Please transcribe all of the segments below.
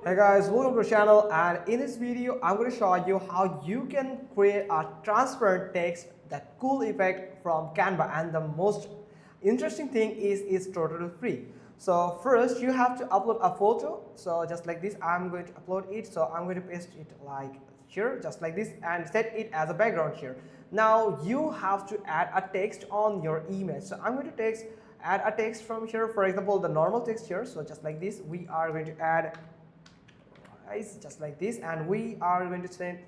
Hey guys, welcome to the channel, and in this video I'm going to show you how you can create a transparent text, that cool effect from Canva. And the most interesting thing is it's totally free. So first you have to upload a photo. So just like this I'm going to upload it. So I'm going to paste it like here, just like this, and set it as a background here. Now you have to add a text on your image. So I'm going to add a text from here, for example the normal text here. So just like this we are going to add just like this, and we are going to change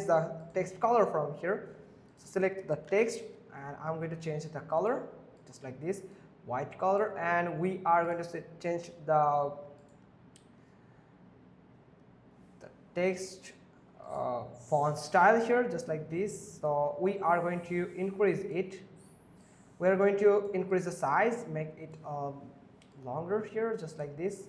the text color from here. So select the text and I'm going to change the color just like this, white color, and we are going to change the text font style here just like this. So we are going to increase it. We are going to increase the size, make it longer here just like this,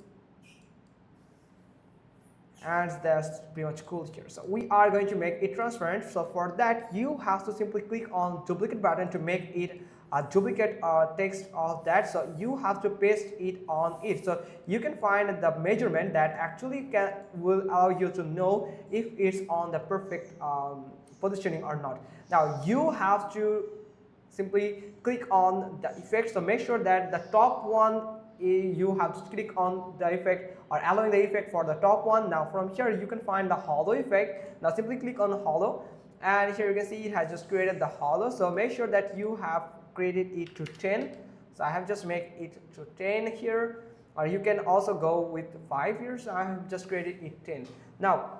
and that's pretty much cool here. So we are going to make it transparent. So for that you have to simply click on duplicate button to make it a duplicate text of that. So you have to paste it on it. So you can find the measurement that actually will allow you to know if it's on the perfect positioning or not. Now you have to simply click on the effect. So make sure that the top one, you have to click on the effect or allowing the effect for the top one. Now from here you can find the hollow effect. Now simply click on hollow, and here you can see it has just created the hollow. So make sure that you have created it to 10. So I have just made it to 10 here, or you can also go with 5 here. So I have just created it 10. Now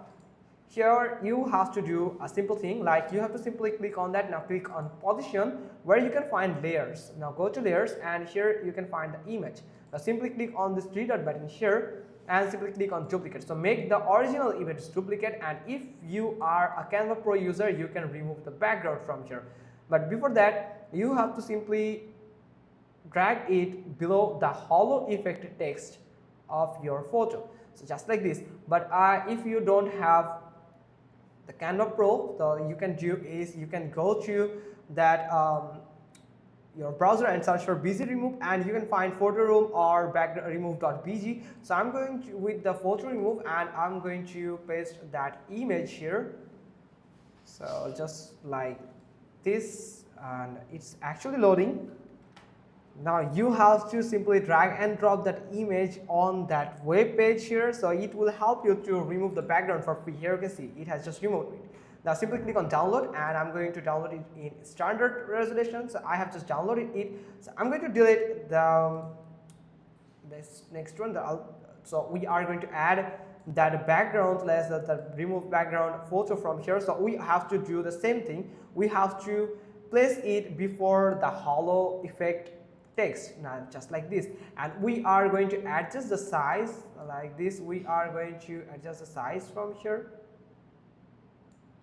here you have to do a simple thing, like you have to simply click on that. Now click on position, where you can find layers. Now go to layers, and here you can find the image. Now simply click on this 3 dot button here and simply click on duplicate. So make the original image duplicate, and if you are a Canva Pro user you can remove the background from here. But before that you have to simply drag it below the hollow effect text of your photo. So just like this. But if you don't have the Canva Pro, so you can do is you can go to that your browser and search for BG remove, and you can find photo room or background remove.bg. So I'm going to with the photo remove, and I'm going to paste that image here. So just like this, and it's actually loading. Now you have to simply drag and drop that image on that web page here. So it will help you to remove the background for free. Here you can see it has just removed it. Now simply click on download, and I'm going to download it in standard resolution. So I have just downloaded it. So I'm going to delete this next one. So we are going to add that background, less the remove background photo from here. So we have to do the same thing. We have to place it before the hollow effect text, now just like this, and we are going to adjust the size like this. We are going to adjust the size from here.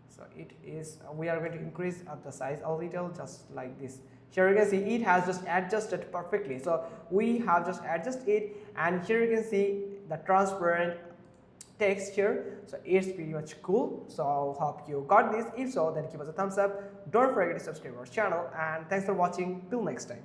So it is, we are going to increase the size a little just like this. Here you can see it has just adjusted perfectly. So we have just adjusted it, and here you can see the transparent text here. So it's pretty much cool. So hope you got this. If so, then give us a thumbs up. Don't forget to subscribe our channel, and thanks for watching. Till next time.